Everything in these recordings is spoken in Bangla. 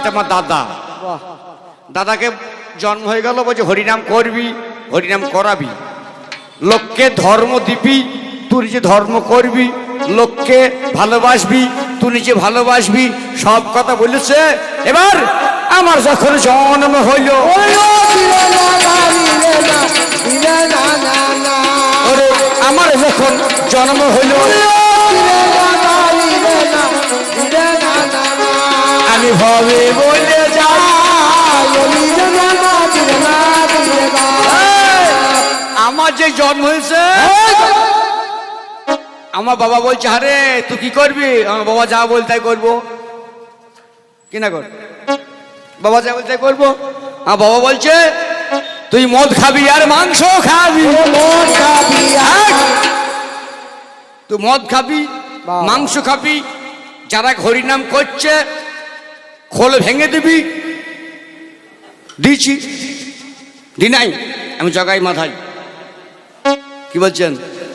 এটা আমার দাদা। দাদাকে জন্ম হয়ে গেল, বলছে হরিনাম করবি, হরিনাম করাবি, লোককে ধর্ম দিবি, তুই নিজে ধর্ম করবি, লোককে ভালোবাসবি, তুই নিজে ভালোবাসবি, সব কথা বলেছে। এবার আমার যখন জন্ম হইল, আমার যখন জন্ম হইল, আমি ভবে বলে আমার যে জন্ম হয়েছে, আমার বাবা বলছে আরে তুই কি করবি? আমার বাবা যা বল তাই করবো, কি না কর, বাবা যা বল তাই করবো। আমার বাবা বলছে তুই মদ খাবি আর মাংস খাবি, মদ খাবি, তুই মদ খাবি, মাংস খাবি, যারা হরিনাম করছে খোল ভেঙে দিবি। দিয়েছি, দি নাই, আমি জগাই মাথায়। কি বলছেন?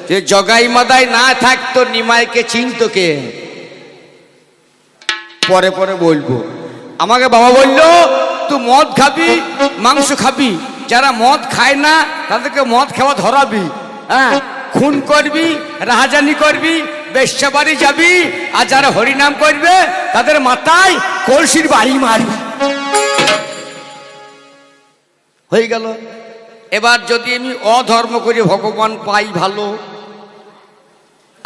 যে জগাই মাথায় না থাকতো নিমাইকে চিনতো কে? পরে পরে বলবো। আমাকে বাবা বললো তুই মদ খাবি, মাংস খাবি, যারা মদ খায় না তাদেরকে মদ খাওয়া ধরাবি, হ্যাঁ, খুন করবি, রাহাজানি করবি, বেশ্যা বাড়ি যাবি, আর যারা হরিনাম করবে তাদের মাথায় কলসির বাড়ি মারবি। হয়ে গেল। এবার যদি আমি অধর্ম করে ভগবান পাই ভালো,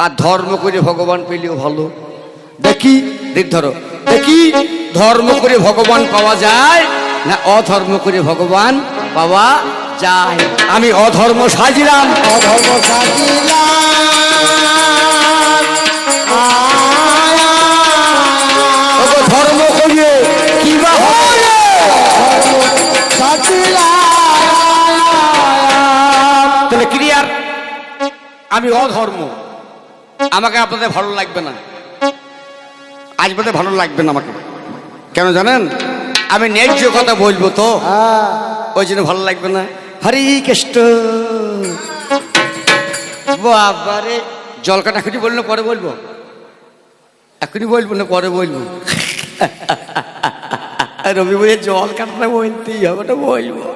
আর ধর্ম করে ভগবান পেলেও ভালো। দেখি ধরো, দেখি ধর্ম করে ভগবান পাওয়া যায় না অধর্ম করে ভগবান পাওয়া যায়। আমি অধর্ম সাজিলাম, অধর্ম সাজিলাম, ধর্ম করিয়ে কি বা তাহলে ক্লিয়ার। আমি অধর্ম, আমাকে আপনাদের ভালো লাগবে না, আজ বাদে ভালো লাগবে না আমাকে। কেন জানেন? আমি ন্যায্য কথা বলবো তো, ওই জন্য ভালো লাগবে না। হরি কৃষ্ণ। বাবারে, জল কাটা এখনই বললো পরে বলবো, এখনই বলবো না পরে বলবো। রবি বলে জল কাটাটা বলতেই হবে, ওটা বলবো।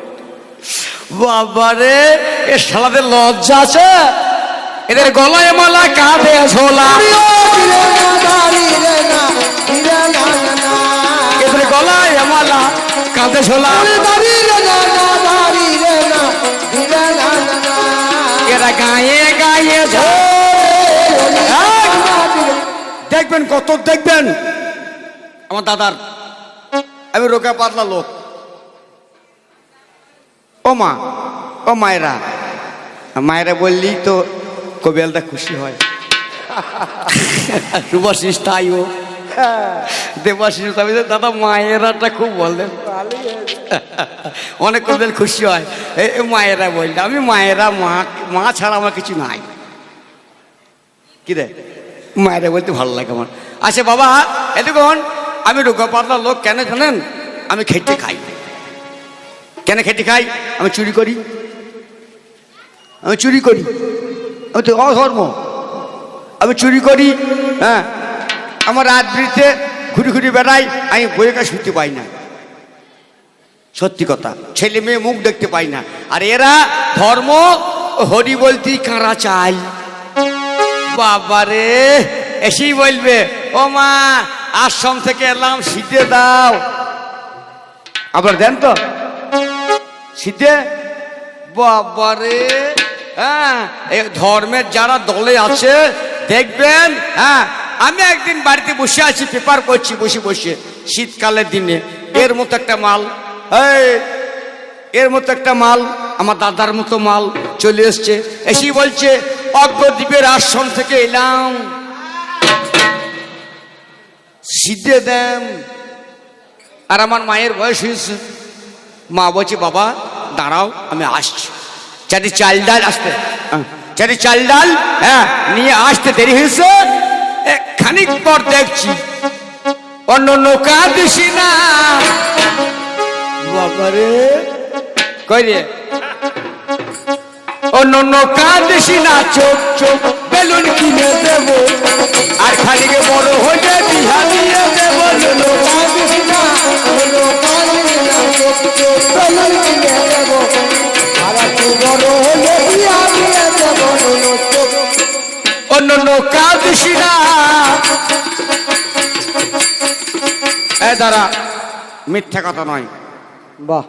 বাবারে, এ শালাদের লজ্জা আছে? এদের গলায় মালা, কাঁধে ঝোলা, এদের গলায় মালা, কাঁধে ঝোলা, এরা গায়ে গায়ে দেখবেন, কত দেখবেন। আমার দাদার, আমি রোগা পাতলা লোক, ও মা, ও মায়েরা, মায়েরা বললি তো কবিয়ালটা খুশি হয়। শুভাশিস তাই ও দেবাশিস, দাদা মায়েরাটা খুব বললেন, অনেক কবিয়াল খুশি হয়। মায়েরা বললে, আমি মায়েরা, মা ছাড়া আমার কিছু নাই। কি রে, মায়েরা বলতে ভালো লাগে আমার। আচ্ছা বাবা, এতক্ষণ আমি রোগা পাতলা লোক, কেন জানেন? আমি খেটে খাই। কেন খেটে খাই? আমি চুরি করি, আমি চুরি করি, আমি তো অধর্ম, আমি চুরি করি। হ্যাঁ, আমার রাত্রিতে ঘুরি ঘুরি বেড়াই, আমি বইয়ের কাছে শুনতে পাই না, সত্যি কথা, ছেলে মেয়ে মুখ দেখতে পাই না। আর এরা ধর্ম হরি বলতেই কাঁড়া চাই। বাবারে, এসেই বলবে ও মা আশ্রম থেকে এলাম, শীতে দাও। আবার দেন তো শীতে। বাবারে, হ্যাঁ, এই ধর্মের যারা দলে আছে দেখবেন। হ্যাঁ, আমি একদিন বাড়িতে বসে আছি, পেপার করছি বসে বসে, শীতকালের দিনে। এর মতো একটা মাল, এর মতো একটা মাল, আমার দাদার মতো মাল চলে এসছে, এসেই বলছে অজ্ঞদ্বীপের আশ্রম থেকে এলাম, শীতে দেন। আর আমার মায়ের বয়স হয়েছে। মা বলছে বাবা দাঁড়াও, আমি আসছি। চারি চাল ডাল আসতে, চারি চাল ডাল, হ্যাঁ, নিয়ে আসতে দেরি হয়েছে। খানিক পর দেখছি অন্য নৌকা দিছি না। বাবারে, কই রে, অন্য নৌকা দিছি না, চোখ চোখ বেলুন কিনে দেবো, আর খানিকে বড় হয়ে বিহা দিয়ে দেবো। নৌকা দিছি না, নো কাঁদিস না। এ দাঁড়া, মিথ্যা কথা নয়। বাহ,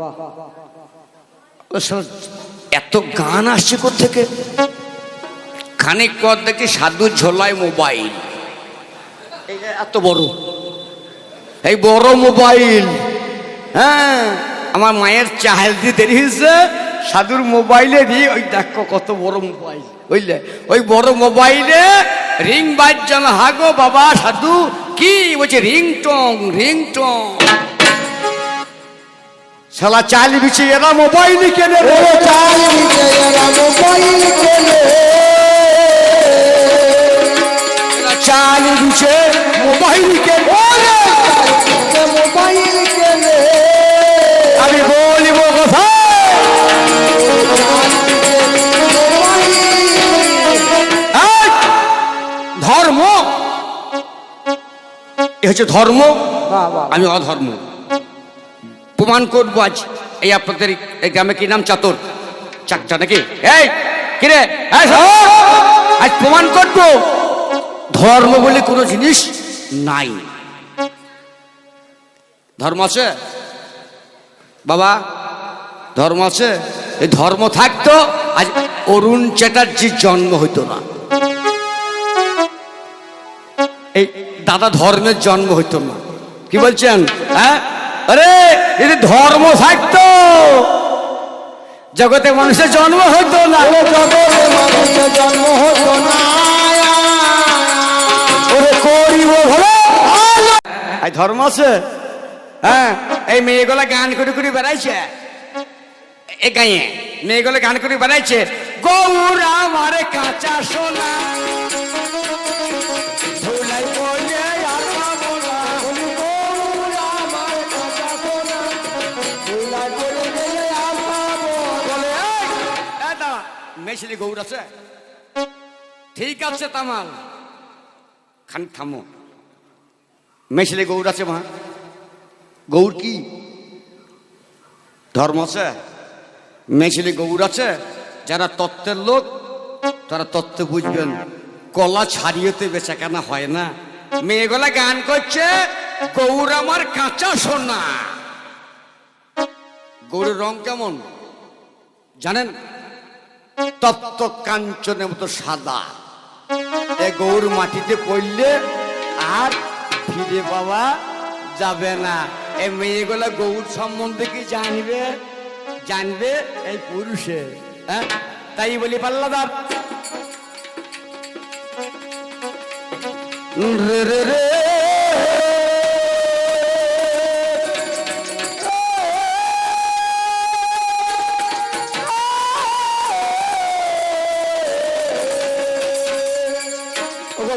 এত গান আসছে কোত্থেকে? খানিক পর দেখি সাধু ঝোলায় মোবাইল, এই যে এত বড়, এই বড় মোবাইল। হ্যাঁ, আমার মায়ের চাল দিয়ে দেরি হয়েছে, সাধুর মোবাইলে দিয়ে ওই দেখো কত বড় মোবাইল, বুঝলে? ওই বড় মোবাইলে রিং বাজছে। হাগো বাবা সাধু কি বলছে? Ringtone ringtone. শালা চাল বিছে এরা মোবাইল কেনে রে, চাল দিতে এরা মোবাইল কেনে, এরা চাল বিছে মোবাইল কেনে, মোবাইল কেনে। আমি বলিব কথা। এই, ধর্ম এ হচ্ছে ধর্ম, বাহ বাহ, আমি অধর্ম। প্রমাণ করবো আজ। এই আপনাদের এই গ্রামে কি নাম? চাতর চাকটা নাকি? এই কিরে, এই শোন, আজ প্রমাণ করবো ধর্ম বলে কোনো জিনিস নাই। ধর্ম আছে বাবা, ধর্ম আছে। এই ধর্ম থাকতো আজ অরুণ চ্যাটার্জির জন্ম হইতো না, এই দাদা ধর্মের জন্ম হইতো না। কি বলছেন? হ্যাঁ, আরে যদি ধর্ম থাকতো জগতে মানুষের জন্ম হইতো না, জগতে মানুষের জন্ম হতো না। ওরে করিব ভালো। এই ধর্ম আছে। হ্যাঁ, এই মেয়েগুলা গান করে করে বেড়াইছে, এই গাঁয়ে মেয়েগুলো গান করে বেড়াইছে, গৌরা মারে কাঁচা সোনা, ধুলাই বলে আর পাবো না। গৌরা আমার কাঁচা সোনা, ধুলা করে গেলে আর পাবো না। বলে, এই, এই দাঁড়া, মেয়েছিলি গৌর আছে? ঠিক আছে তামাল, খান থামো। মেয়েছিলি গৌর আছে মা? গৌর কি ধর্ম আছে? মেয়েছিলি গৌর আছে? যারা তত্ত্বের লোক তারা তত্ত্ব বুঝবেন। কলা ছাড়িয়েতে বেচা কেনা হয় না। মেয়েগুলা গান করছে, গৌর আমার কাঁচা সোনা। গৌরের রং কেমন জানেন? তপ্ত কাঞ্চনের মতো সাদা। এ গৌর মাটিতে পড়লে আর ফিরে পাওয়া যাবে না। এই মেয়েগুলা গৌর সম্বন্ধে কি জানবে? জানবে এই পুরুষে। হ্যাঁ, তাই বলি পাল্লাদার রে রে রে।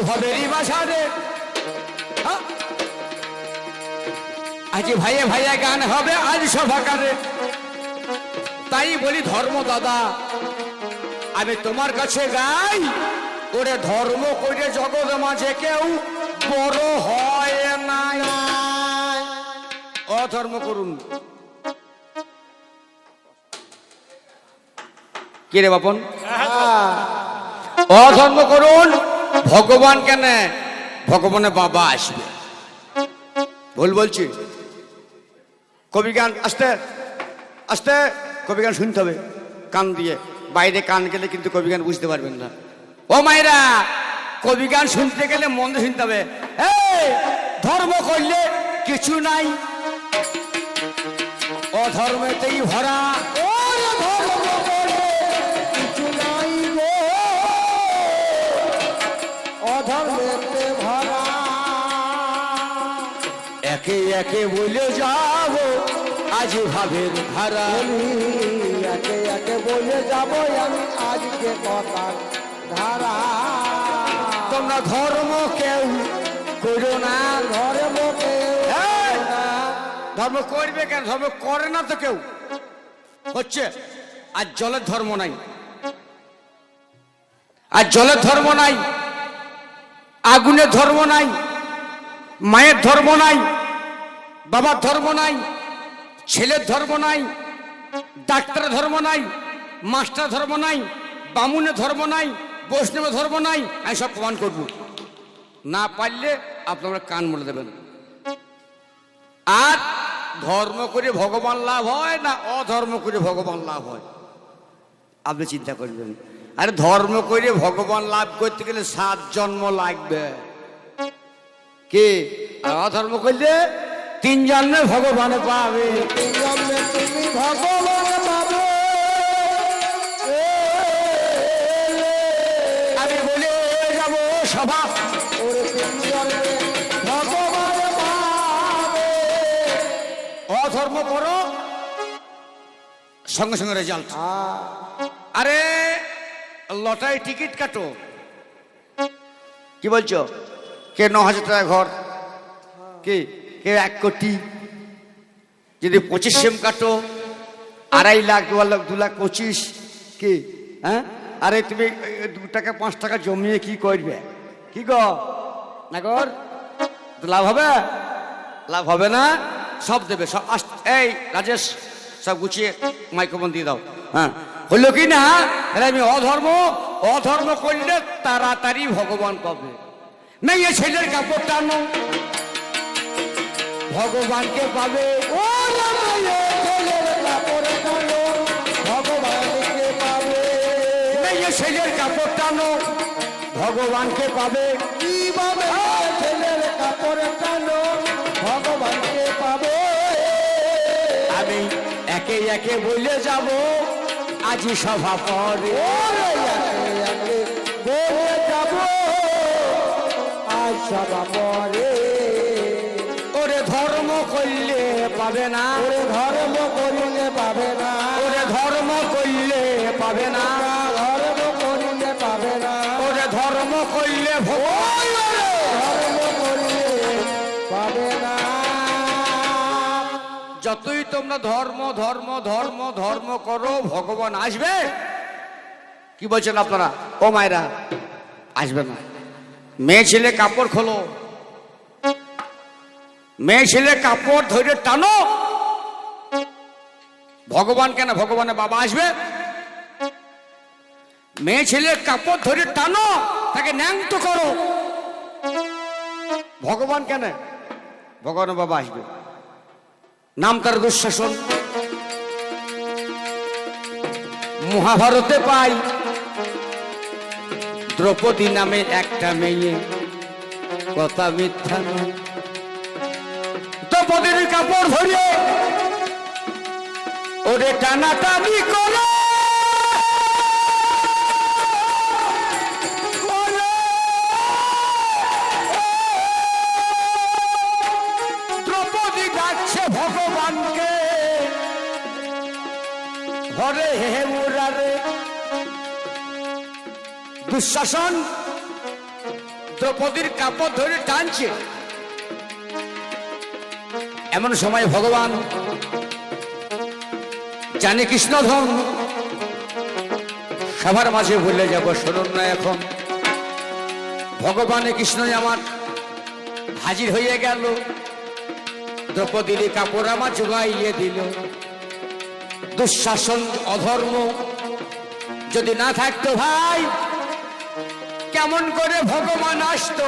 ভাবেরই বাসা রে। আজ ভাইয়ে ভাইয়ে গান হবে আজ সভাকারে। তাই বলি ধর্ম দাদা, আমি তোমার কাছে গাই, ওরে ধর্ম করে জগৎ মাঝে কেউ বড় হয় না। অধর্ম করুন। কি রে বাপন? অধর্ম করুন। ভগবান কেন? ভগবানের বাবা আসবে। ভুল বলছি? কবি গান আস্তে আস্তে কবি গান শুনতে হবে কান দিয়ে, বাইরে কান গেলে কিন্তু কবি গান বুঝতে পারবেন না। ও মায়েরা, কবি গান শুনতে গেলে মন দিয়ে শুনতে হবে। এই ধর্ম করলে কিছু নাই, অধর্মেতেই ভরা। কিছু নাই গো, অধর্মেতে ভরা। একে একে বলে যাব আজ ভাবের ধারা। একে একে বলে যাব আমি আজকে কথার ধারা। তোমরা ধর্ম কেউ করো না। ধর্ম কেউ এই, ধর্ম করবে কেন? ধর্ম করে না তো কেউ। হচ্ছে আর জলের ধর্ম নাই, আর জলের ধর্ম নাই, আগুনের ধর্ম নাই, মায়ের ধর্ম নাই, বাবার ধর্ম নাই, ছেলের ধর্ম নাই, ডাক্তারের ধর্ম নাই, মাস্টার ধর্ম নাই, বামুনের ধর্ম নাই, বৈষ্ণব ধর্ম নাই, আমি সব প্রমাণ করব। না পারলে আপনারা কান মলে দেবেন। আর ধর্ম করে ভগবান লাভ হয় না অধর্ম করে ভগবান লাভ হয়, আপনি চিন্তা করবেন। আরে ধর্ম করে ভগবান লাভ করতে গেলে 7 জন্ম লাগবে, কি? আর অধর্ম করলে 3 জন্মে ভগবানে পাবে। তিন জন্মে তুমি ভগবান পাবে। আমি বলে যাব সভা, ওরে তিন জন্মে ভগবান পাবে। অধর্ম করো সঙ্গে সঙ্গে রেজাল্ট। হ্যাঁ, আরে লটারি টিকিট কাটো, কি বলছো? কে 9,000 টাকা ঘর, কে কে 1 কোটি। যদি 25 সেম কাটো 2.5 লাখ 2 লাখ 25, কি? হ্যাঁ, আরে তুমি 2 টাকা 5 টাকা জমিয়ে কি করবে? কি গো না গর, তো লাভ হবে? লাভ হবে না। সব দেবে সব। এই রাজেশ, সব গুছিয়ে মাইক্রোফোন দিয়ে দাও। হ্যাঁ, হলো কি না? আরে আমি অধর্ম করলে তাড়াতাড়ি ভগবান পাবে। মেয়ে ছেলের কাপড় টানো, ভগবানকে পাবে। ও রামায়ে ছেলের কাপড় টানো, ভগবানকে পাবে। মেয়ে ছেলের কাপড় টানো, ভগবানকে পাবে। কিভাবে ছেলের কাপড় টানো, ভগবানকে পাবে। আমি একে একে বলে যাব আজি সভা পরে। ওরে একে একে বলে যাব আজ সভা পরে। ওরে ধর্ম করলে পাবে না, ওরে ধর্ম করিলে পাবে না, ওরে ধর্ম করলে পাবে না, ধর্ম করিলে পাবে না, ওরে ধর্ম করলে ভগবান। ধর্ম করিলে পাবে না। যতই তোমরা ধর্ম ধর্ম ধর্ম ধর্ম করো, ভগবান আসবে? কি বলছেন আপনারা? ও মায়েরা, আসবে না। মেয়ে ছেলে কাপড় খোলো, মেয়ে ছেলে কাপড় ধরে টানো, ভগবান কেন? ভগবানের বাবা আসবে? মেয়ে ছেলে কাপড় ধরে টানো, তাকে ন্যাংট করো, ভগবান কেন? ভগবানের বাবা আসবে। নাম তার দুঃশাসন। মহাভারতে পাই দ্রৌপদী নামে একটা মেয়ে, কথা মিথ্যা নয়। দ্রৌপদীর কাপড় ধরে ওরে টানাটানি করে, দ্রৌপদী ডাকছে ভগবানকে, হরে হে মুরারে। দুঃশাসন দ্রৌপদীর কাপড় ধরে টানছে। এমন সময় ভগবান জানে কৃষ্ণধন, সবার মাঝে ভুলে যাব, শুনুন না এখন। ভগবানে কৃষ্ণ আমার হাজির হয়ে গেল, দ্রৌপদীর কাপড় আমার জোগাইয়ে দিল। দুঃশাসন অধর্ম যদি না থাকতো ভাই, কেমন করে ভগবান আসতো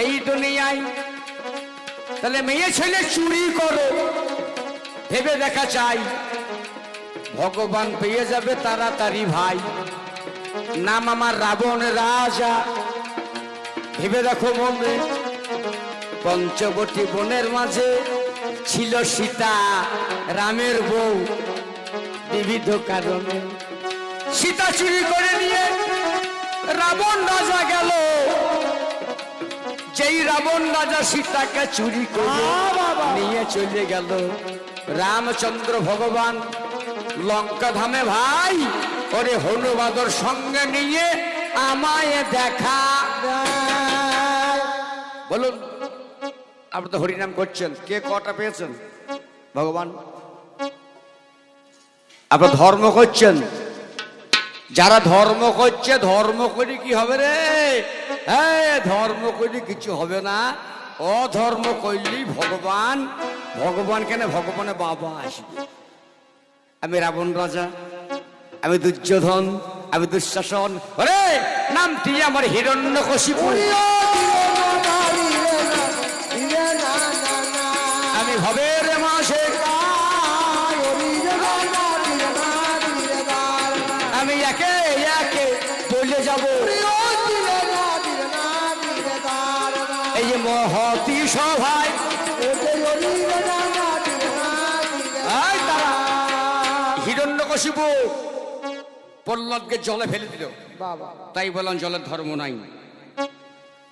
এই দুনিয়ায়? তাহলে মেয়ে ছেলে চুরি করো, ভেবে দেখা চাই, ভগবান পেয়ে যাবে তাড়াতাড়ি ভাই। নাম আমার রাবণ রাজা, ভেবে দেখো মনে। পঞ্চবটী বনের মাঝে ছিল সীতা, রামের বউ। বিবিধ কারণে সীতা চুরি করে নিয়ে রাবণ রাজা গেল। যেই রাবণ রাজা সীতাকে চুরি করে নিয়ে চলে গেল, রামচন্দ্র ভগবান লঙ্কা ধামে ভাই ওরে হনুমাদর সঙ্গে নিয়ে আমায় দেখা। বলুন, আপনি তো হরিনাম করছেন, কে কটা পেয়েছেন? ভগবান। আপনার ধর্ম করছেন, যারা ধর্ম করছে, ধর্ম করে কি হবে রে? হ্যাঁ, ধর্ম করে কিছু হবে না, অধর্ম করলেই ভগবান। ভগবান কেন? ভগবানের বাবা আসবে। আমি রাবণ রাজা, আমি দুর্যোধন, আমি দুঃশাসন। ওরে নামটি আমার হিরণ্যকশিপু, আমি ভবের মাসে আমি একে একে বলে যাব এই যে মহতি সভায় হিরণ্যকশিপু প্রহ্লাদকে জলে ফেলে দিল। তাই বললাম জলের ধর্ম নাই।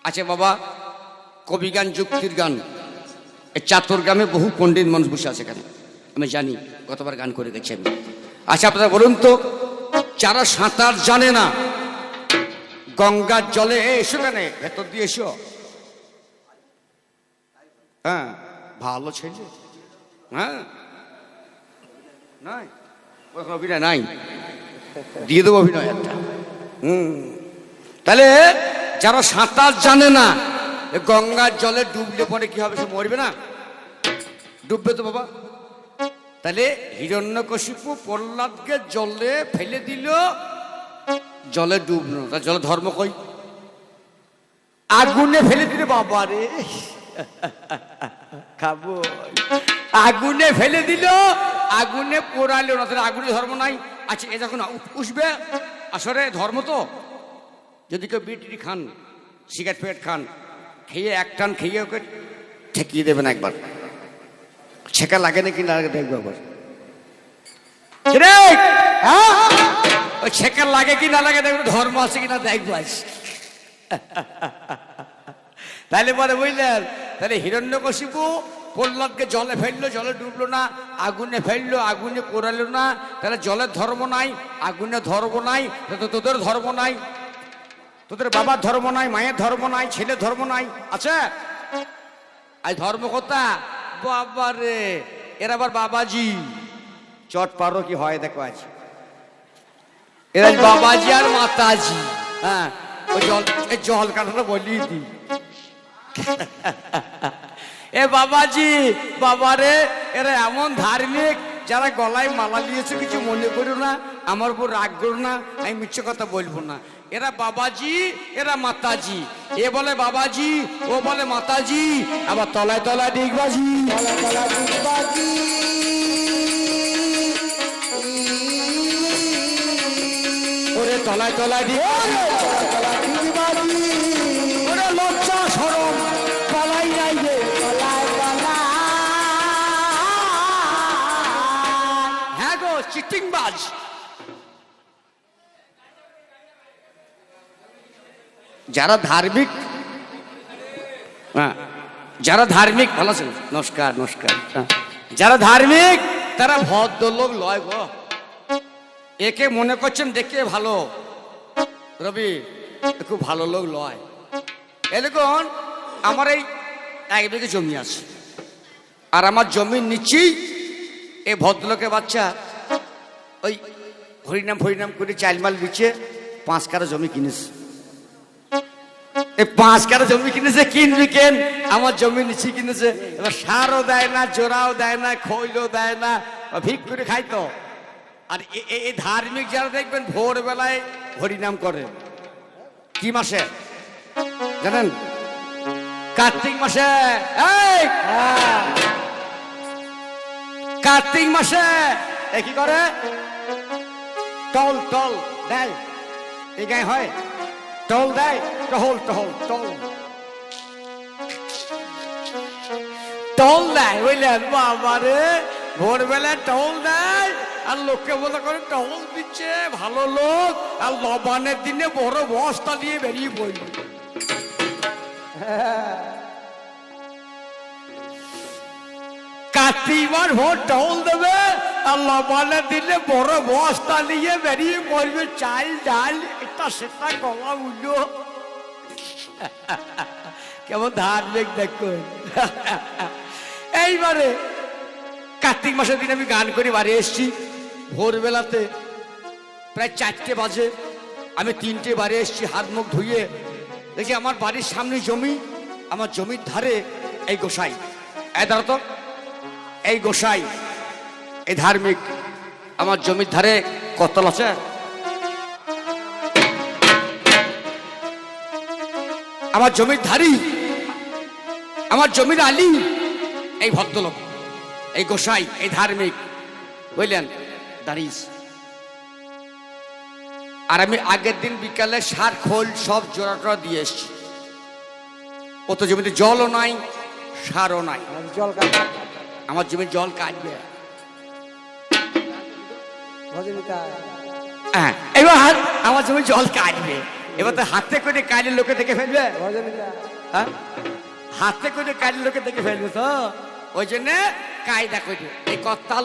আচ্ছা বাবা, কবি গান যুক্তির গান, এই চাতর গ্রামে বহু পণ্ডিত মানুষ বসে আছে এখানে, আমি জানি, কতবার গান করে গেছি আমি। আচ্ছা আপনারা বলুন তো, যারা সাঁতার জানে না গঙ্গার জলে এসো কেন, ভেতর দিয়ে এসো। হ্যাঁ ভালো ছেলে, হ্যাঁ নাই অভিনয় নাই, দিয়ে দেবো অভিনয় একটা। তাহলে যারা সাঁতার জানে না গঙ্গার জলে ডুবলে পরে কি হবে, সে মরবে না? ডুববে তো বাবা। তাহলে হিরণ্যকশিপু প্রহ্লাদকে জলে ফেলে দিল, জলে ডুবলো, তার জলে ধর্ম কই? আগুনে ফেলে দিল বাবা রে, খাবো, আগুনে ফেলে দিল, আগুনে পোড়ালো না, তাহলে আগুনে ধর্ম নাই। আচ্ছা এ যখন উঠবে, আসলে ধর্ম তো, যদি কেউ বিড়ি খান, সিগারেট ফিগারেট খান, খেয়ে এক টান খেয়ে ওকে ঠেকিয়ে দেবেন একবার, ছেঁকা লাগে নাকি না লাগে দেখবো একবার। ওই ছেঁকা লাগে কি না লাগে দেখবো, ধর্ম আছে কিনা দেখবো। তাহলে পরে বুঝলেন, তাহলে হিরণ্যকশিপু প্রহ্লাদকে জলে ফেললো, জলে ডুবলো না, আগুনে ফেললো, আগুনে পোড়ালো না, তাহলে জলের ধর্ম নাই, আগুনে ধর্ম নাই, তোদের ধর্ম নাই, তোদের বাবার ধর্ম নাই, মায়ের ধর্ম নাই, ছেলের ধর্ম নাই। আচ্ছা আজ ধর্ম কথা বাবা রে, এরা আবার বাবাজি চট পারো কি হয় দেখো, আজ এরা বাবাজি আর মাতাজি। হ্যাঁ ওই জল কাঠাটা বলিয়ে দি, এ বাবাজি বাবারে, এরা এমন ধার্মিক, যারা গলায় মালা দিয়েছে কিছু মনে করো না, আমার উপর রাগ করো না, আমি মিথ্যে কথা বলবো না। এরা বাবাজি, এরা মাতাজি, এ বলে বাবাজি, ও বলে মাতাজি, আবার তলায় তলায় ডিগবাজি, ওরে তলায় তলায় ডিগবাজি, ওরে লজ্জা শরম পালাই নাই রে, হ্যাঁ গো চিটিংবাজ। যারা ধার্মিক, হ্যাঁ যারা ধার্মিক, ভালো আছেন, নমস্কার নমস্কার, যারা ধার্মিক তারা ভদ্রলোক লয় গো। একে মনে করছেন দেখে ভালো, রবি খুব ভালো লোক লয়। এই দেখুন আমার এই 1 বিঘে জমি আছে, আর আমার জমির নিচেই এই ভদ্রলোকের বাচ্চা ওই হরিনাম ফরিনাম করে চালমাল বিছে 5 কাঠা জমি কিনেছে। এই 5 কাঠা জমি কিনেছে, কিনবি কেন, আমার জমি নিচে কিনেছে। এবার সারও দেয় না, জোড়াও দেয় না, খৈলও দেয় না, ভিক করে খাই তো। আর এই ধার্মিক যারা দেখবেন ভোরবেলায় হরিনাম করে, কি মাসে জানেন? কার্তিক মাসে। কার্তিক মাসে কি করে? টল টল দেয়, এই গায়ে হয় টল দেয়, টহল টহল টল টল দেয়, বুঝলেন বাবারে, ভোরবেলায় টল দেয়, আর লোককে বলে করে টহল দিচ্ছে, ভালো লোক। আর লবানের দিনে বড় বস্তা নিয়ে বেরিয়ে পড়ল। কার্তিক মাস ভোর টহল দেবে, আর লবানের দিনে বড় বস্তা নিয়ে বেরিয়ে পড়বে, চাল ডাল এটা সেটা গলা উঠলো। কেমন ধার্মিক দেখুন। এইবারে কার্তিক মাসের দিন আমি গান করে বাড়ি এসছি, ভোরবেলাতে প্রায় 4টে বাজে, আমি 3টে বাড়ি এসছি, হাত মুখ ধুয়ে দেখি আমার বাড়ির সামনে জমি, আমার জমির ধারে এই গোসাই, এই ধরো তো, এই গোসাই, এই ধার্মিক, আমার জমির ধারে কতল আছে, আমার জমির ধারী, আমার জমির আলী, এই ভদ্রলোক, এই গোসাই, এই ধার্মিক, বুঝলেন, দাঁড়িস। আর আমি আগের দিন বিকালে সার খোল সব জোড়াটা দিয়ে এসছি। ও তো জমিতে জলও নাই, সারও নাই। জল কাটবে, আমার জমির জল কাটবে। হ্যাঁ, এবার আমার জমি জল কাটবে। এবার তো হাতে করে কাটলে লোকে দেখে ফেলবে। হ্যাঁ, হাতে করে কাটলে লোকে দেখে ফেলবে, তো ওই জন্য কায়দা করে এই করতাল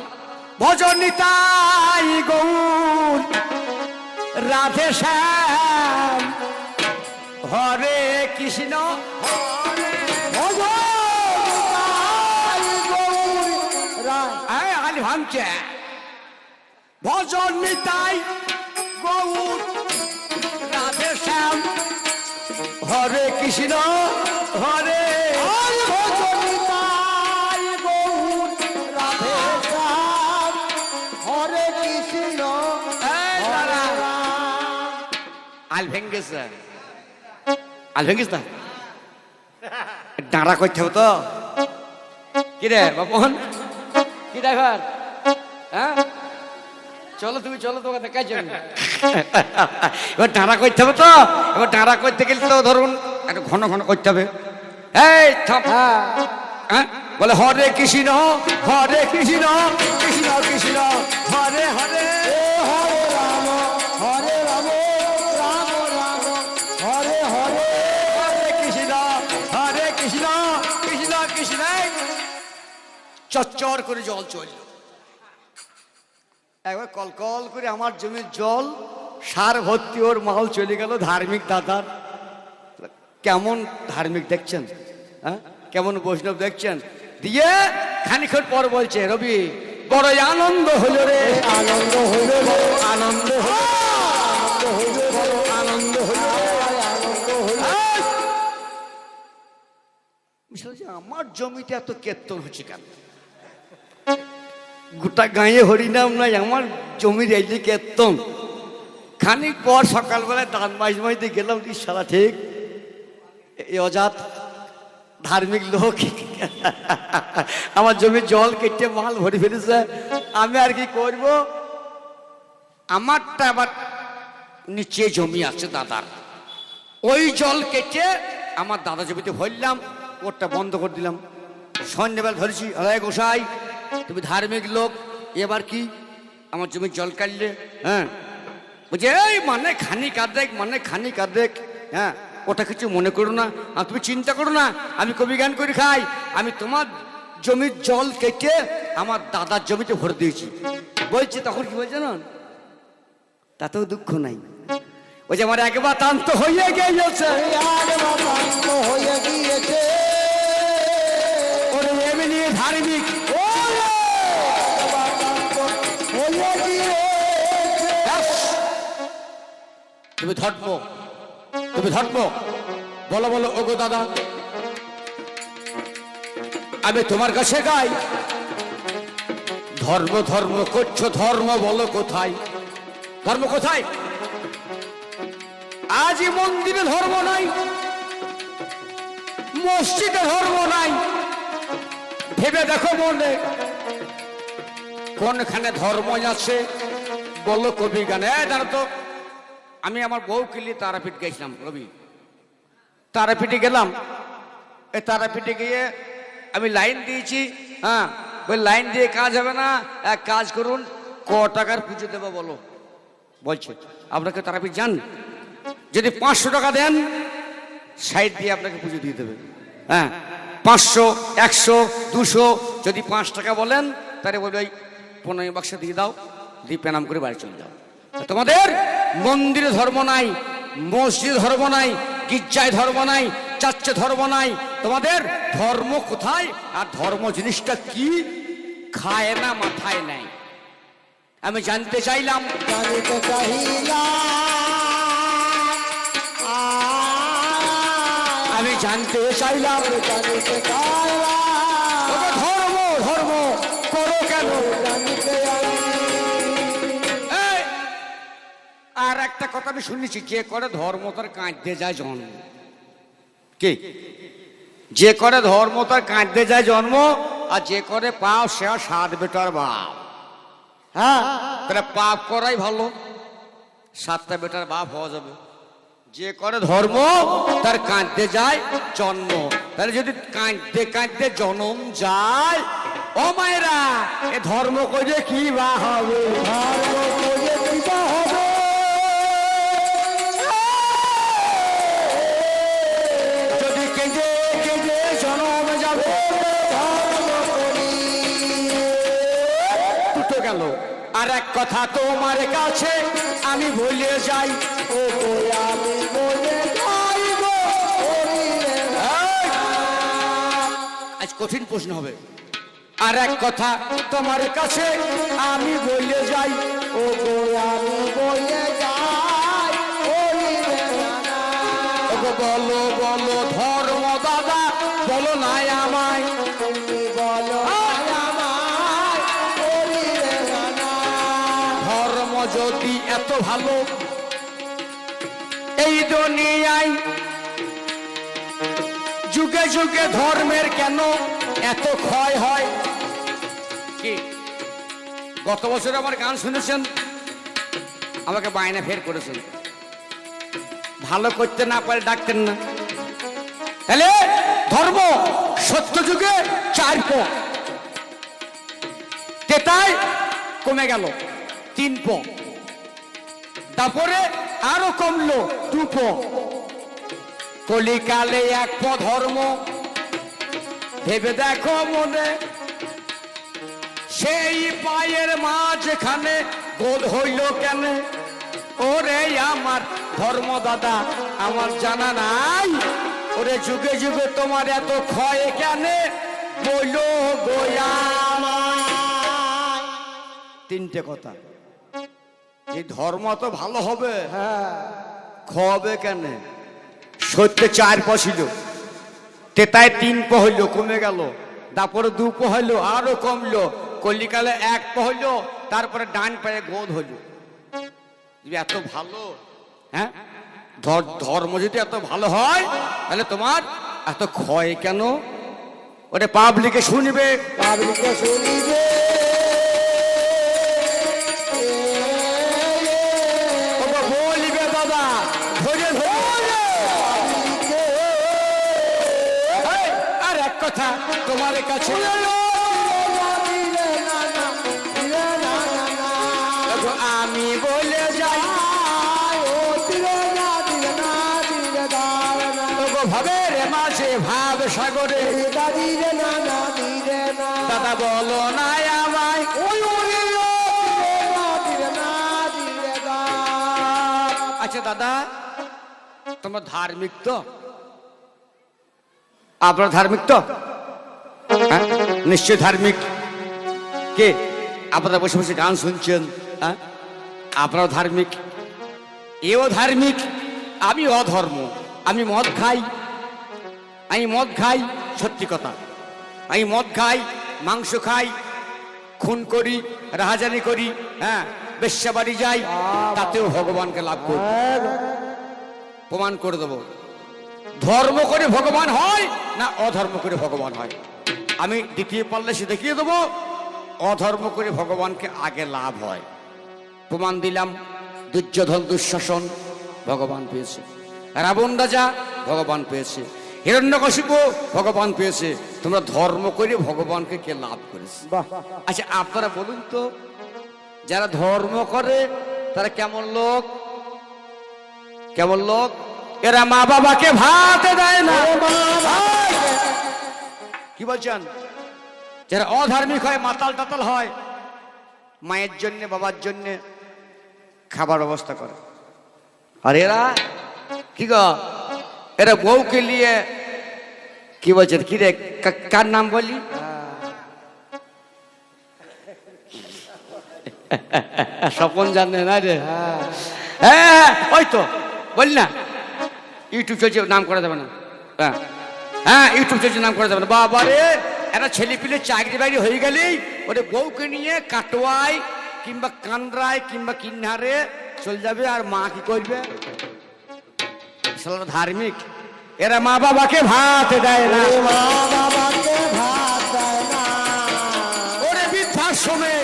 ভজন নিতাই গৌর রাধে শ্যাম হরে কৃষ্ণ আলি ভাঙছে ভজন নিতাই গৌর রাধে শ্যাম হরে কৃষ্ণ হরে ভজন নিতাই গৌর রাধে শ্যাম হরে কৃষ্ণ হরে রাম। আল ভেঙ্গেছে, আল ভেঙ্গিস না, ডাঁড়া করতে হবে তো। কি রে বাপন, কি ড্রাইভার? হ্যাঁ চলো, তুমি চলো, তোকে দেখাই যাবে। এবার ডাঁড়া করতে হবে তো। এবার ডাঁড়া করতে গেলে তো ধরুন একটু ঘন ঘন করতে হবে। এই থাম। হ্যাঁ, বলে হরে কৃষ্ণ হরে কৃষ্ণ কৃষ্ণ কৃষ্ণ হরে হরে হরে রাম হরে রাম রাম রাম হরে হরে হরে কৃষ্ণ কৃষ্ণ কৃষ্ণ। চচ্চর করে জল চলল, একবার কলকল করে আমার জমির জল সার ভর্তি, ওর মাল চলে গেল ধার্মিক দাদার। কেমন ধার্মিক দেখছেন, হ্যাঁ, কেমন বৈষ্ণব দেখছেন। দিয়ে খানিক্ষণ পর বলছে, রবি বড় আনন্দ হলো রে, আনন্দ হইল রে, আনন্দ হলো, আনন্দ হইল রে, আনন্দ হলো। আনন্দ হইল। আমার জমিতে এত কীর্তন হচ্ছে কেন? গোটা গাঁয়ে হরিনাম নাই, আমার জমির এই যে কীর্তন। খানিক পর সকালবেলায় দান মাঝতে গেলাম, সারা ঠিক এই অজাত ধার্মিক লোক আমার জমির জল কেটে মাল ভরে ফেলেছে। আমি আর কি করব, আমারটা আবার নিচে জমি আছে দাদার, ওই জল কেটে আমার দাদা জমিতে ভরলাম, ওরটা বন্ধ করে দিলাম। সন্ধ্যেবেলা ধরেছি, আরে গোসাই তুমি ধার্মিক লোক, এবার কি আমার জমির জল কাটলে? হ্যাঁ, বলছে এই মানে খানিক আর্ধেক, মানে খানিক আর্ধেক। হ্যাঁ, ওটা কিছু মনে করো না, আর তুমি চিন্তা করো না, আমি কবি গান করে খাই। আমি তোমার জমির জল কেটে আমার দাদার জমিতে ভরে দিয়েছি। বলছে তখন কি বলছে না, তাতেও দুঃখ নাই। ওই যে আমার একবার তান্ত হয়ে গিয়েছে, একবার শান্ত হয়ে গিয়েছে, ওরে এমনি ধার্মিক একবার শান্ত হয়ে গিয়েছে। তুমি ধর্ম, তুমি ধর্ম বলো, বলো ওগো দাদা, আমি তোমার কাছে গাই। ধর্ম ধর্ম করছো, ধর্ম বলো কোথায়? ধর্ম কোথায়? আজই মন্দিরে ধর্ম নাই, মসজিদে ধর্ম নাই। ভেবে দেখো মনে কোনখানে ধর্ম আছে বলো কবি গানে। জানো তো, আমি আমার বউকে নিয়ে তারাপীঠ গেছিলাম, রবি তারাপীঠে গেলাম। এই তারাপীঠে গিয়ে আমি লাইন দিয়েছি। হ্যাঁ, ওই লাইন দিয়ে কাজ হবে না, এক কাজ করুন, ক টাকার পুজো দেবো বলো। বলছে আপনাকে তারাপীঠ যান, যদি 500 টাকা দেন সাইড দিয়ে আপনাকে পুজো দিয়ে দেবে। হ্যাঁ, 500 100 200, যদি 5 টাকা বলেন তাহলে বলবে ওই 15 বাক্স দিয়ে দাও, দিয়ে প্রণাম করে বাড়ি চলে যাও। তোমাদের মন্দিরে ধর্ম নাই, মসজিদে ধর্ম নাই, গির্জায় ধর্ম নাই, চার্চে ধর্ম নাই। তোমাদের ধর্ম কোথায়? আর ধর্ম জিনিসটা কি খায় না, মাথায় নাই। আমি জানতে চাইলাম, জানিতে চাহিলাম, আমি জানতে চাইলাম, জানিতে চাইলাম, ওগো ধর্ম ধর্ম করো কেন? জানিতে এই, আর একটা কথা আমি শুনেছি, যে করে ধর্ম তার কাঁদতে যায় জন্ম। কি যে করে ধর্ম তার কাঁদতে যায় জন্ম, আর যে করে পাপ সে 7 বেটার বাপ। হ্যাঁ, তাহলে পাপ করাই ভালো, 7টা বেটার বাপ হওয়া যাবে। যে করে ধর্ম তার কাঁদতে যায় জন্ম, তাহলে যদি কাঁদতে কাঁদতে জন্ম যায়, ও মায়েরা এ ধর্ম করে কি বা হবে? ধর্ম করে কি বা হবে? যদি কেঁদে কেঁদে জন্ম যাবে, ধর্ম করি দুটো গেল। আর এক কথা তোমার কাছে আমি বলে যাই, ও কই আমি বলে যাইব করিলে না। আজ কঠিন প্রশ্ন হবে। আর এক কথা তোমার কাছে আমি বলে যাই, ও কই আমি বলে যাই করিলে না। ওগো বলো বলো ধর্ম দাদা, বলো নাই আমায়, তুমি বলো আমায় করিলে না। ধর্ম যদি এত ভালো এই দুনিয়ায়, যুগে যুগে ধর্মের কেন এত ক্ষয় হয়? কি গত বছর আমার গান শুনেছেন, আমাকে বায়না ফের করেছেন, ভালো করতে না পারে ডাকতেন না। তাহলে ধর্ম সত্য যুগে 4 প, তেতায় কমে গেল 3 প, তারপরে আরো কমলো 2 প, কলিকালে 1 প ধর্ম। ভেবে দেখো মনে, সেই পায়ের মাঝখানে গোল হইল কেন? ওরে আমার ধর্ম দাদা আমার জানা নাই, ওরে যুগে যুগে তোমার এত ক্ষয় কেন? বইলো গোয়া 3টে কথা। এই ধর্ম তো ভালো হবে, হ্যাঁ খবে কেন? সত্যি 4 প ছিল, তেতায় 3 প হইল, কমে গেল, তারপরে 2 প হইল, আরো কমলো, কলিকালে 1 প হইল, তারপরে ডান পায়ে গোদ হইল। এত ভালো, হ্যাঁ ধর্ম যদি এত ভালো হয়, তাহলে তোমার এত ক্ষয় কেন? ওরে পাবলিকে শুনবে, পাবলিকে শুনিবে। ওগো বলিবে দাদা ধরে ধরে। এই, আর এক কথা তোমার কাছে, ওগো আমি বলে যাই, ওগো ভাবের মাঝে ভাব সাগরে, দাদা বলো নাই আমায়, আচ্ছা দাদা তোমরা ধার্মিক তো? আপনারা ধার্মিক তো? হ্যাঁ নিশ্চয় ধার্মিক। কে আপনারা বসে বসে গান শুনছেন? হ্যাঁ আপনারাও ধার্মিক, এও ধার্মিক, আমি অধর্ম। আমি মদ খাই, আমি মদ খাই, সত্যি কথা, আমি মদ খাই, মাংস খাই, খুন করি, রাহাজানি করি, হ্যাঁ বেশ্যা বাড়ি যাই, তাতেও ভগবানকে লাভ করি। প্রমাণ করে দেবো ধর্ম করে ভগবান হয় না অধর্ম করে ভগবান হয়। আমি দ্বিতীয় পাল্লে সে দেখিয়ে দেবো অধর্ম করে ভগবানকে আগে লাভ হয়। প্রমাণ দিলাম, দুর্যোধন দুঃশাসন ভগবান পেয়েছে, রাবণ রাজা ভগবান পেয়েছে, হিরণ্যকশিপু ভগবান পেয়েছে। তোমরা ধর্ম করে ভগবানকে কে লাভ করেছে? আচ্ছা আপনারা বলুন তো, যারা ধর্ম করে তারা কেমন লোক? কেমন লোক? এরা মা বাবাকে ভাত দেয় না। কি বলছেন? যারা অধার্মিক হয়, মাতাল টাতাল হয়, মায়ের জন্য বাবার জন্য খাবার ব্যবস্থা করে। আর এরা কি গো, এরা বউকে নিয়ে কি বলছেন? কি রে, কার নাম বলি? স্বপন জানে না রে? হ্যাঁ ওই তো বলি না, ইউটিউব চলছে, নাম করা যাবে না। হ্যাঁ হ্যাঁ ইউটিউব চলছে, নাম করা যাবে না। বাবা রে, একটা ছেলে পিলে চাকরি বাকরি হয়ে গেলেই ওরে বউকে নিয়ে কাটোয়ায় কিংবা কান্দ্রায় কিংবা কিন্নারে চলে যাবে। আর মা কি করবে? ধার্মিক এরা মা বাবাকে ভাত দেয় না, ওরে মা বাবাকে ভাত দেয় না, ওরে বৃদ্ধাশ্রমে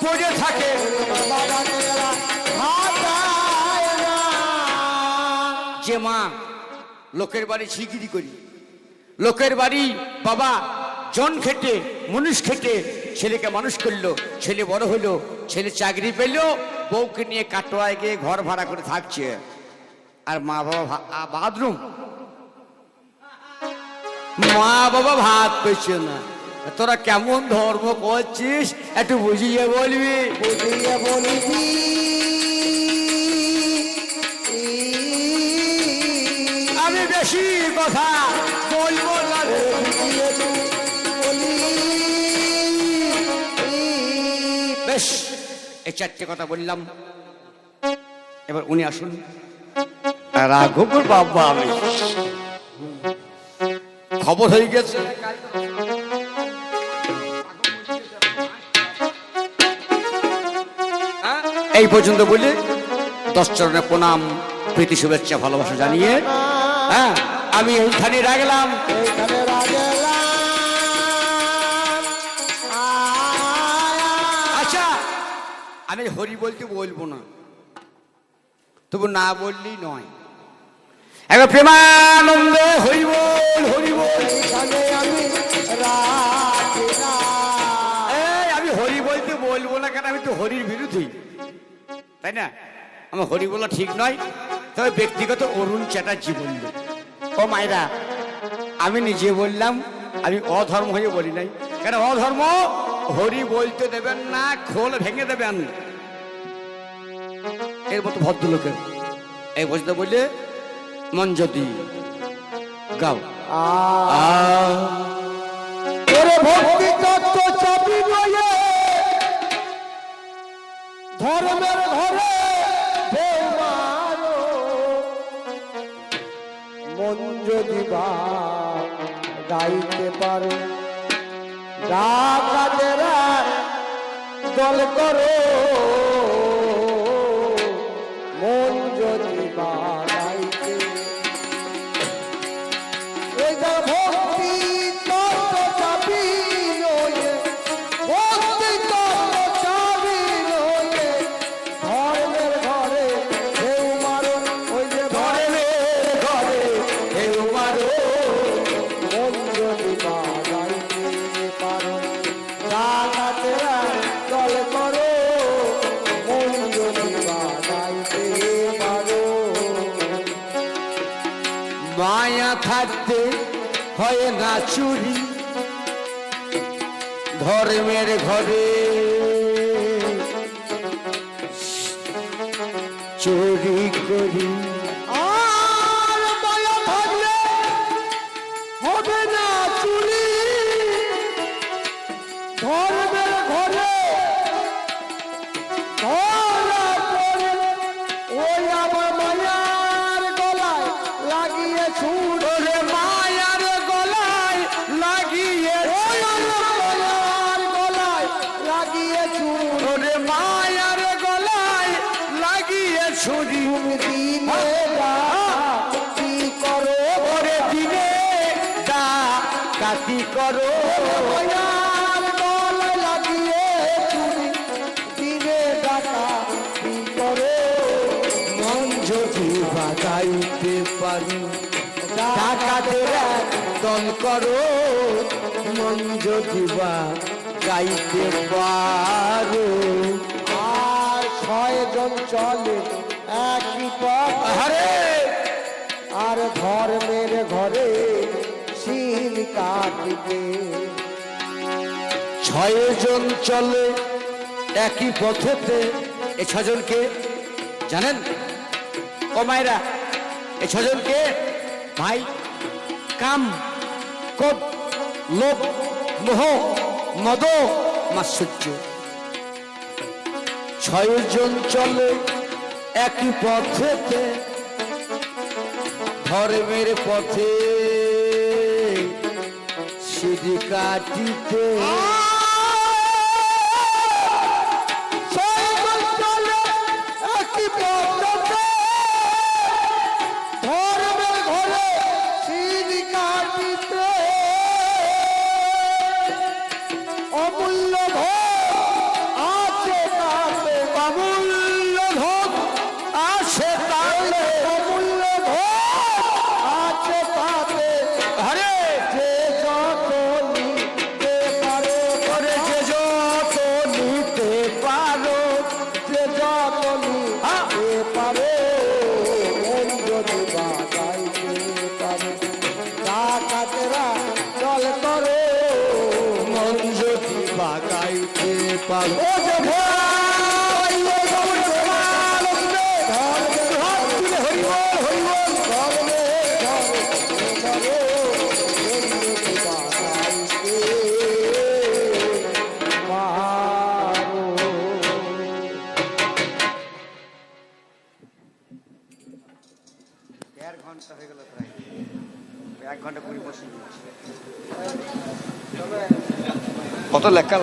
পড়ে থাকে, বাবাকে এরা ভাত দেয় না। যে মা লোকের বাড়ি ছিগিরি করি, লোকের বাড়ি বাবা জন খেটে মানুষ খেটে ছেলেকে মানুষ করলো, ছেলে বড় হলো, ছেলে চাকরি পেলো, বউকে নিয়ে কাটোয়ায় গিয়ে ঘর ভাড়া করে থাকছে, আর মা বাবা বাথরুম, মা বাবা ভাত পেয়েছে না। তোরা কেমন ধর্ম করছিস একটু বুঝিয়ে বলবি? বুঝিয়ে বলিবি আমি বেশি কথা বলবো না রে। বুঝিয়ে বলি বেশ, এই চারটে কথা বললাম, এবার উনি আসুন। রাঘবপুর বাবা, আমি খবর হয়ে গেছে, এই পর্যন্ত বলে 10 চরণে প্রণাম, প্রীতি শুভেচ্ছা ভালোবাসা জানিয়ে হ্যাঁ আমি এইখানে রাখলাম। এইখানে রাগেলাম। আচ্ছা, আমি হরি বলতে বলবো না, তবু না বললেই নয়। এবার প্রেমানন্দে হরি বল, হরি বল। এইখানে আমি রাগেলাম। এই আমি হরি বলতে বলবো না, কারণ আমি তো হরির বিরোধী, তাই না? আমার হরি বলা ঠিক নয়। তবে ব্যক্তিগত অরুণ চ্যাটার্জি বলল, ও মায়েরা, আমি নিজে বললাম, আমি অধর্ম হয়ে বলি নাই, কেন অধর্ম হরি বলতে দেবেন না, খোল ভেঙে দেবেন। এর মতো ভদ্রলোকের এই বলতে বললে মন যদি গাও ওরে ভক্তি তত্ত্ব চাবি বয়ে ধর্মের ঘরে ঢেউ মারো, মন যদি বা গাইতে পারো, ডাকাতেরা দল করো, মন যদি বা গাইতে। এই যা ভক্তি তত্ত্ব চাবি লয়ে, ভক্তি তত্ত্ব চাবি লয়ে ধর্মের ঘরে ঢেউ মারো, ওই যে ধর্মের ঘরে ঢেউ মারো, মন যদি বা গাইতে পারো, ডাকাতেরা দল করো, মন যদি বা গাইতে পারো। মায়া থাকতে হয় না চুরি, ধর্মের ঘরে চুরি করি। আর মায়া থাকলে হবে না চুরি, ধর্মের ঘরে ধরা পড়ে, ওই আমার মায়ার গলায় লাগিয়ে ছুট, ওরে মায়ার গলায় লাগিয়ে, ওই আমার মায়ার গলায় লাগিয়ে ছুট। ওরে মায়ার গলায় লাগিয়ে ছুরি। তুমি দিনে ডাকাতি করো, ওরে দিনে ডাকাতি করো, মায়ার গলায় লাগিয়ে ছুরি, দিনে ডাকাতি করো, মন যদি বাজাইতে পারি, ডাকাতেরা দল করো, মন যদি বা গাইতে পারো। আর 6 জন চলে একই পথ, আরে আর ধর্মের ঘরে শিল কাটবে। 6 জন চলে একই পথেতে, এ 6 জনকে জানেন? ও মায়েরা, এ 6 জনকে ভাই কাম, কোপ, লোভ, মোহ, মদ, মাৎসর্য। 6 জন চলে একই পথেতে, ধর্মের পথে সিঁড়ি কাটিতে। 6 জন চলে একই পথে, ধর্মের ঘরে অমূল্য ভোগ আছে তাতে, অমূল্য ভোগ আছে তাতে, অমূল্য ভোগ আছে তাতে, আরে যে যত নিতে পারে, ওরে যে যত নিতে পারো, যে যত নিতে পারে, মন যদি বাগাইতে পারে, ডাকাতেরা চল করে, মন যদি বাগাইতে পারো। ও যে ভাই, ও যে ভাই, ধর্মে হাত তুলে হরিবল হরিবল, ধর্মে ধর্মে মন যদি বাগাইতে পারো। 1.5 ঘন্টা হয়ে গেল প্রায়, 1 ঘন্টা 20 মিনিট। কত লেখা